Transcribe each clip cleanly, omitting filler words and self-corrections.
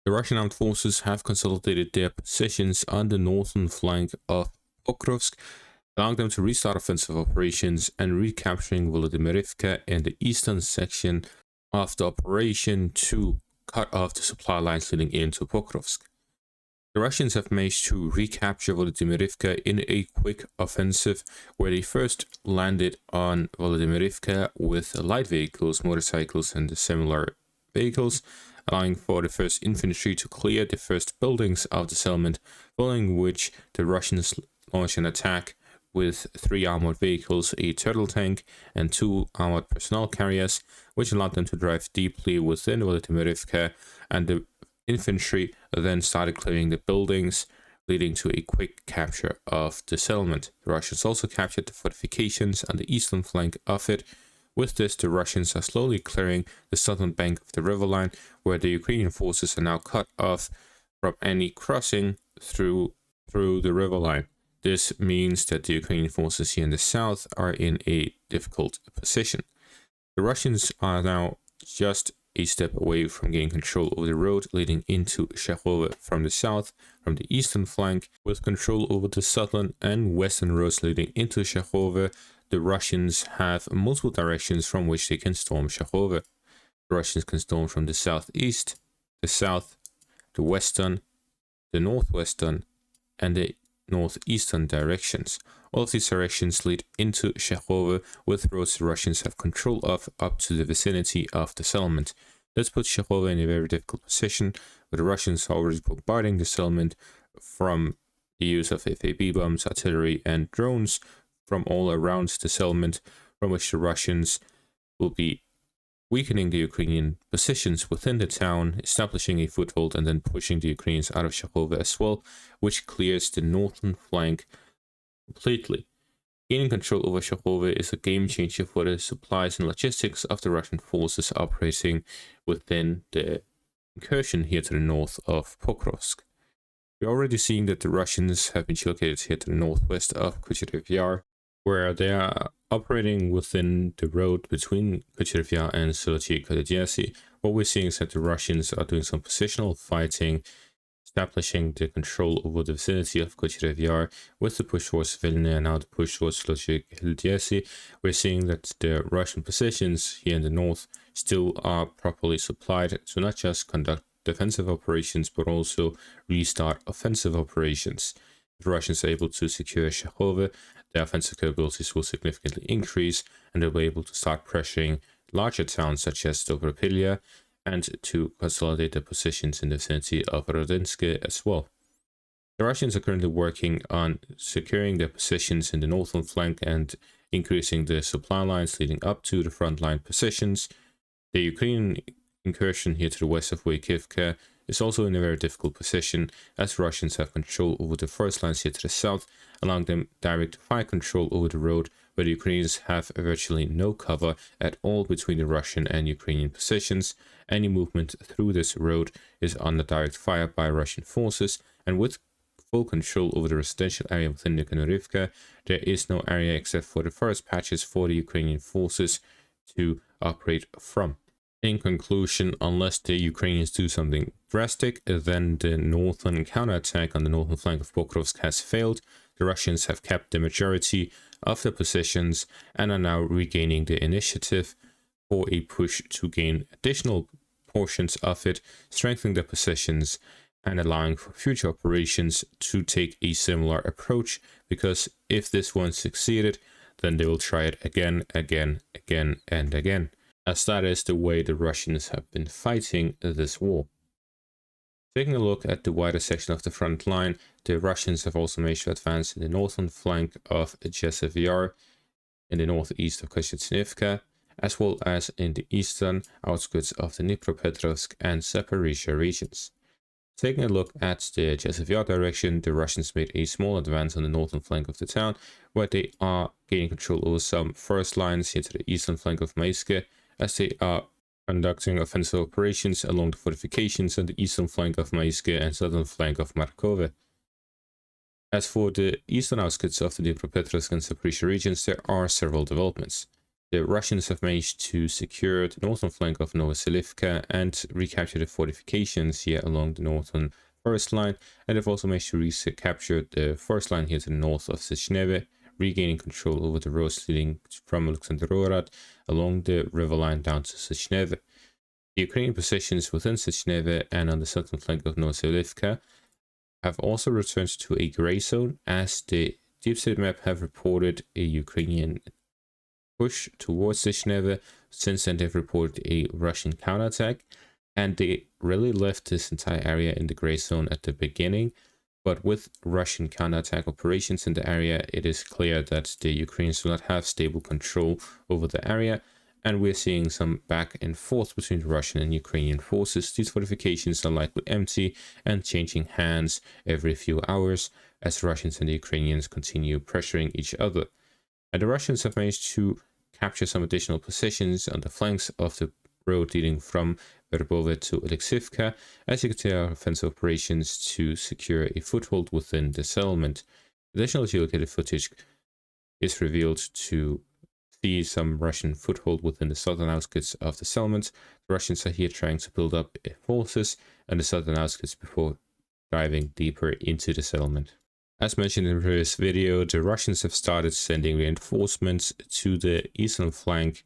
The Russian armed forces have consolidated their positions on the northern flank of Pokrovsk, allowing them to restart offensive operations and recapturing Volodymyrivka and the eastern section of the operation to cut off the supply lines leading into Pokrovsk. The Russians have managed to recapture Volodymyrivka in a quick offensive where they first landed on Volodymyrivka with light vehicles, motorcycles, and similar vehicles, allowing for the 1st Infantry to clear the first buildings of the settlement, following which the Russians launched an attack with 3 armored vehicles, a turtle tank, and 2 armored personnel carriers, which allowed them to drive deeply within Volodymyrivka, and the infantry then started clearing the buildings, leading to a quick capture of the settlement. The Russians also captured the fortifications on the eastern flank of it. With this, the Russians are slowly clearing the southern bank of the river line, where the Ukrainian forces are now cut off from any crossing through the river line. This means that the Ukrainian forces here in the south are in a difficult position. The Russians are now just a step away from gaining control over the road leading into Shahove from the south, from the eastern flank. With control over the southern and western roads leading into Shahove, the Russians have multiple directions from which they can storm Shahove. The Russians can storm from the southeast, the south, the western, the northwestern, and the northeastern directions. All of these directions lead into Shahove, with roads the Russians have control of up to the vicinity of the settlement. This puts Shahove in a very difficult position, where the Russians are already bombarding the settlement from the use of FAB bombs, artillery, and drones from all around the settlement, from which the Russians will be weakening the Ukrainian positions within the town, establishing a foothold, and then pushing the Ukrainians out of Shahove as well, which clears the northern flank completely. Gaining control over Shahove is a game changer for the supplies and logistics of the Russian forces operating within the incursion here to the north of Pokrovsk. We're already seeing that the Russians have been located here to the northwest of Kucherev Yar, where they are operating within the road between Kucherev Yar and Sochi-Kodegyasi. What we're seeing is that the Russians are doing some positional fighting, establishing the control over the vicinity of Kucherev Yar with the push towards Vilna and now the push towards Sochi-Kodegyasi. We're seeing that the Russian positions here in the north still are properly supplied to not just conduct defensive operations but also restart offensive operations. If the Russians are able to secure Shahove, their offensive capabilities will significantly increase, and they'll be able to start pressuring larger towns such as Dobropilya and to consolidate their positions in the vicinity of Rodinsk as well. The Russians are currently working on securing their positions in the northern flank and increasing the supply lines leading up to the frontline positions. The Ukrainian incursion here to the west of Voykivka is also in a very difficult position, as Russians have control over the first lines here to the south, allowing them direct fire control over the road, where the Ukrainians have virtually no cover at all between the Russian and Ukrainian positions. Any movement through this road is under direct fire by Russian forces, and with full control over the residential area within Nikanorovka, there is no area except for the forest patches for the Ukrainian forces to operate from. In conclusion, unless the Ukrainians do something drastic, then the northern counterattack on the northern flank of Pokrovsk has failed. The Russians have kept the majority of the positions and are now regaining the initiative for a push to gain additional portions of it, strengthening their positions and allowing for future operations to take a similar approach, because if this one succeeded, then they will try it again, and again, as that is the way the Russians have been fighting this war. Taking a look at the wider section of the front line, the Russians have also managed to advance in the northern flank of Jesev Yar, in the northeast of Kostyantynivka, as well as in the eastern outskirts of the Dnipropetrovsk and Zaporizhia regions. Taking a look at the Jesev Yar direction, the Russians made a small advance on the northern flank of the town, where they are gaining control over some first lines here to the eastern flank of Maiske, as they are conducting offensive operations along the fortifications on the eastern flank of Maiske and southern flank of Markove. As for the eastern outskirts of the Dnipropetrovsk and Zaporizhia regions, there are several developments. the Russians have managed to secure the northern flank of Novoselivka and recapture the fortifications here along the northern forest line, and they've also managed to recapture the forest line here to the north of Sechneve, regaining control over the roads leading from Alexandrorad along the river line down to Sechneve. The Ukrainian positions within Sechneve and on the southern flank of Novoselivka have also returned to a grey zone, as the Deep State map have reported a Ukrainian push towards Sechneve. Since then, they've reported a Russian counterattack, and they really left this entire area in the grey zone at the beginning. But with Russian counterattack operations in the area, it is clear that the Ukrainians do not have stable control over the area, and we're seeing some back and forth between Russian and Ukrainian forces. These fortifications are likely empty and changing hands every few hours as Russians and the Ukrainians continue pressuring each other. And the Russians have managed to capture some additional positions on the flanks of the road leading from Verbove to Alexivka, as you can see our offensive operations to secure a foothold within the settlement. Additional geolocated footage is revealed to see some Russian foothold within the southern outskirts of the settlement. The Russians are here trying to build up forces on the southern outskirts before diving deeper into the settlement. As mentioned in the previous video, the Russians have started sending reinforcements to the eastern flank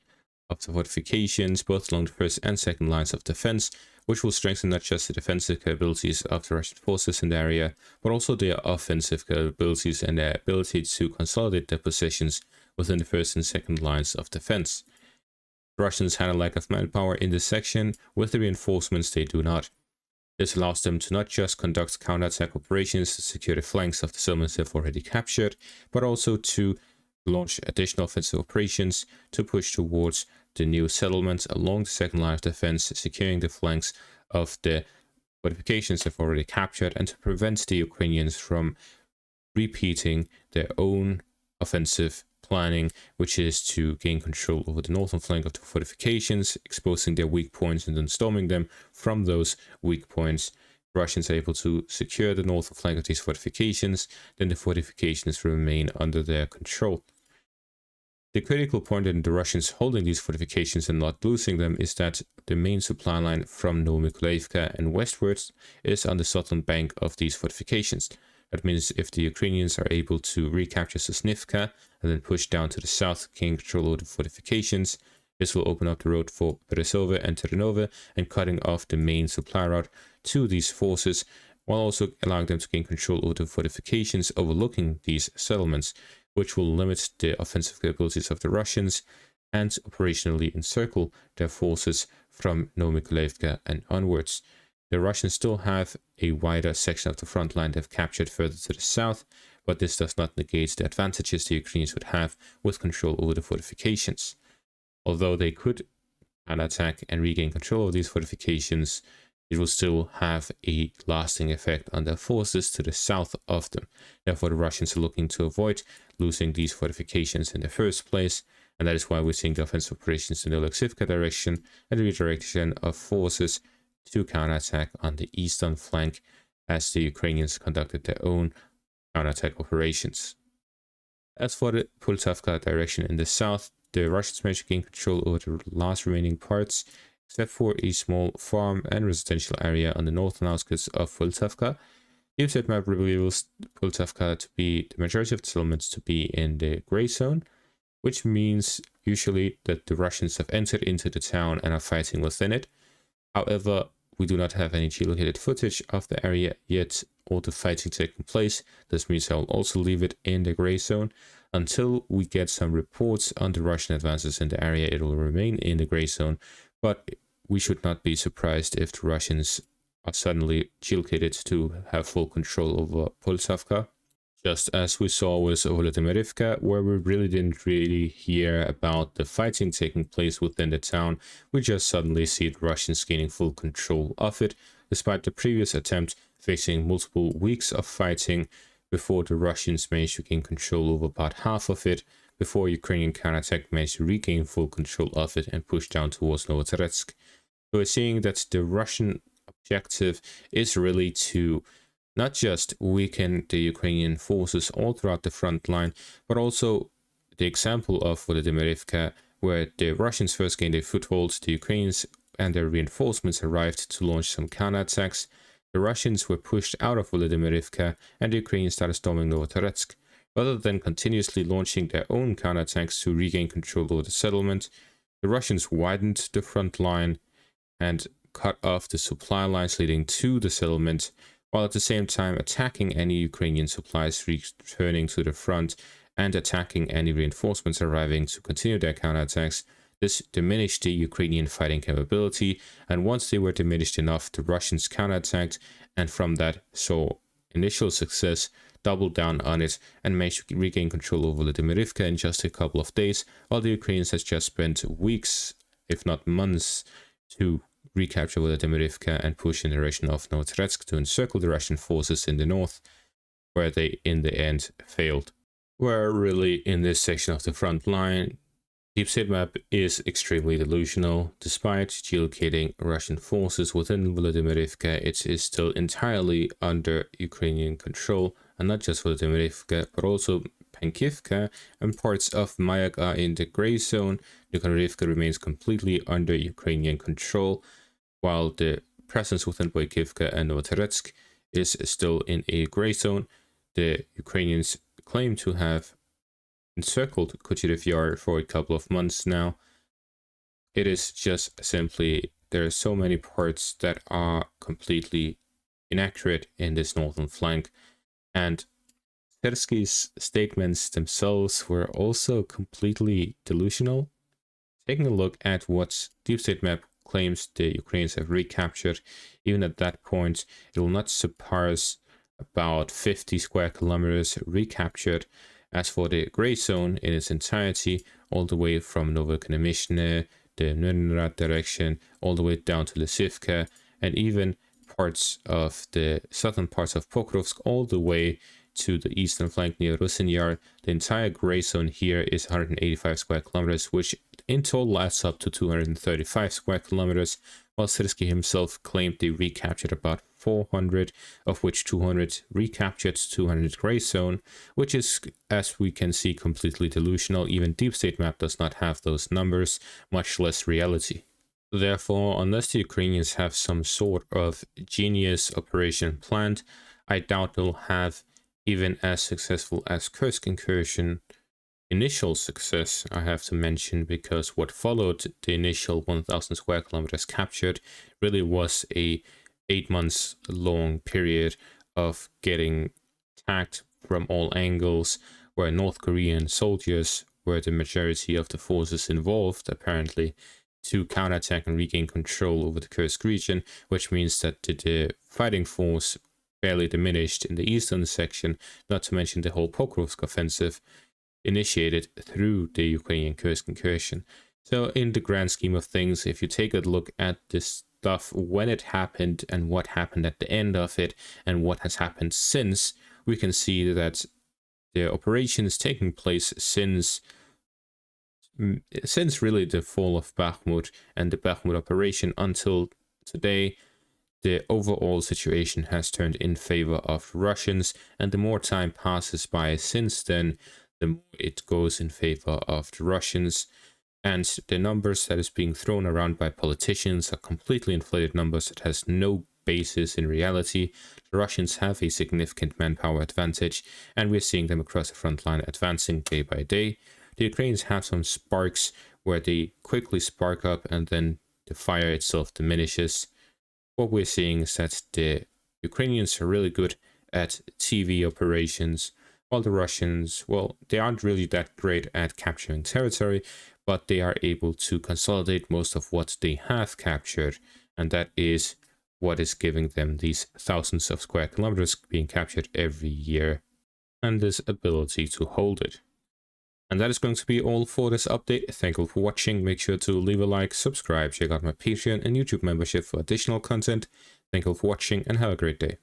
of the fortifications, both along the first and second lines of defense, which will strengthen not just the defensive capabilities of the Russian forces in the area, but also their offensive capabilities and their ability to consolidate their positions within the first and second lines of defense. The Russians had a lack of manpower in this section. With the reinforcements, they do not. This allows them to not just conduct counterattack operations to secure the flanks of the settlements they've already captured, but also to launch additional offensive operations to push towards the new settlements along the second line of defense, securing the flanks of the fortifications they've already captured, and to prevent the Ukrainians from repeating their own offensive planning, which is to gain control over the northern flank of the fortifications, exposing their weak points and then storming them from those weak points. The Russians are able to secure the northern flank of these fortifications, then the fortifications remain under their control. The critical point in the Russians holding these fortifications and not losing them is that the main supply line from Novomykolaiivka and westwards is on the southern bank of these fortifications. That means if the Ukrainians are able to recapture Sosnivka and then push down to the south, gain control over the fortifications, this will open up the road for Beresove and Terenove and cutting off the main supply route to these forces, while also allowing them to gain control over the fortifications overlooking these settlements, which will limit the offensive capabilities of the Russians and operationally encircle their forces from Novomykolaiivka and onwards. The Russians still have a wider section of the front line they've captured further to the south, but this does not negate the advantages the Ukrainians would have with control over the fortifications. Although they could attack and regain control of these fortifications, it will still have a lasting effect on their forces to the south of them. Therefore, the Russians are looking to avoid losing these fortifications in the first place, and that is why we're seeing the offensive operations in the Alexivka direction and the redirection of forces to counterattack on the eastern flank as the Ukrainians conducted their own counterattack operations. As for the Poltavka direction in the south, the Russians managed to gain control over the last remaining parts, except for a small farm and residential area on the northern outskirts of Poltavka. The update map reveals Poltavka to be the majority of the settlements to be in the grey zone, which means usually that the Russians have entered into the town and are fighting within it. However, we do not have any geolocated footage of the area yet or the fighting taking place. This means I will also leave it in the grey zone. Until we get some reports on the Russian advances in the area, it will remain in the grey zone, but we should not be surprised if the Russians are suddenly geolocated to have full control over Poltavka. Just as we saw with Volodymyrivka, where we really didn't hear about the fighting taking place within the town, we just suddenly see the Russians gaining full control of it, despite the previous attempt facing multiple weeks of fighting before the Russians managed to gain control over about half of it, before Ukrainian counterattack managed to regain full control of it and push down towards Novotoretsk. So we're seeing that the Russian objective is really to not just weaken the Ukrainian forces all throughout the front line, but also the example of Volodymyrivka where the Russians first gained a foothold, the Ukrainians and their reinforcements arrived to launch some counterattacks. The Russians were pushed out of Volodymyrivka, and the Ukrainians started storming Novotorosk. Rather than continuously launching their own counterattacks to regain control over the settlement, the Russians widened the front line and cut off the supply lines leading to the settlement, while at the same time attacking any Ukrainian supplies returning to the front and attacking any reinforcements arriving to continue their counterattacks. This diminished the Ukrainian fighting capability, and once they were diminished enough, the Russians counterattacked, and from that saw initial success, doubled down on it, and managed to regain control over Volodymyrivka in just a couple of days, while the Ukrainians had just spent weeks, if not months, to recapture Volodymyrivka and push in the direction of Novotorosk to encircle the Russian forces in the north, where they in the end failed. Where really in this section of the front line, Deep State map is extremely delusional. Despite geolocating Russian forces within Volodymyrivka, it is still entirely under Ukrainian control, and not just Volodymyrivka, but also Pankivka and parts of Mayak are in the gray zone. Nikolaevka remains completely under Ukrainian control, while the presence within Boykivka and Novotorosk is still in a gray zone. The Ukrainians claim to have encircled Kucherev Yar for a couple of months now. It is just simply, there are so many parts that are completely inaccurate in this northern flank, and Sersky's statements themselves were also completely delusional. Taking a look at what Deep State map claims the Ukrainians have recaptured, even at that point, it will not surpass about 50 square kilometers recaptured. As for the gray zone in its entirety, all the way from Novokonomishne, the Nurnerad direction, all the way down to Lysivka, and even parts of the southern parts of Pokrovsk, all the way to the eastern flank near Rusinyar, the entire gray zone here is 185 square kilometers, which in total adds up to 235 square kilometers, while Sersky himself claimed they recaptured about 400, of which 200 recaptured 200 gray zone, which is, as we can see, completely delusional. Even Deep State map does not have those numbers, much less reality. Therefore, unless the Ukrainians have some sort of genius operation planned, I doubt they'll have even as successful as Kursk incursion. Initial success, I have to mention, because what followed the initial 1,000 square kilometers captured really was a 8 months long period of getting attacked from all angles, where North Korean soldiers were the majority of the forces involved, apparently, to counterattack and regain control over the Kursk region, which means that the fighting force barely diminished in the eastern section, not to mention the whole Pokrovsk offensive initiated through the Ukrainian Kursk incursion. So in the grand scheme of things, if you take a look at this stuff when it happened and what happened at the end of it and what has happened since, we can see that the operations taking place since really the fall of Bakhmut and the Bakhmut operation until today, the overall situation has turned in favor of Russians, and the more time passes by since then, the more it goes in favor of the Russians. And the numbers that is being thrown around by politicians are completely inflated numbers that has no basis in reality. The Russians have a significant manpower advantage, and we're seeing them across the front line advancing day by day. The Ukrainians have some sparks where they quickly spark up and then the fire itself diminishes. What we're seeing is that the Ukrainians are really good at TV operations, while the Russians, well, they aren't really that great at capturing territory, but they are able to consolidate most of what they have captured, and that is what is giving them these thousands of square kilometers being captured every year, and this ability to hold it. And that is going to be all for this update. Thank you for watching. Make sure to leave a like, subscribe, check out my Patreon and YouTube membership for additional content. Thank you for watching and have a great day.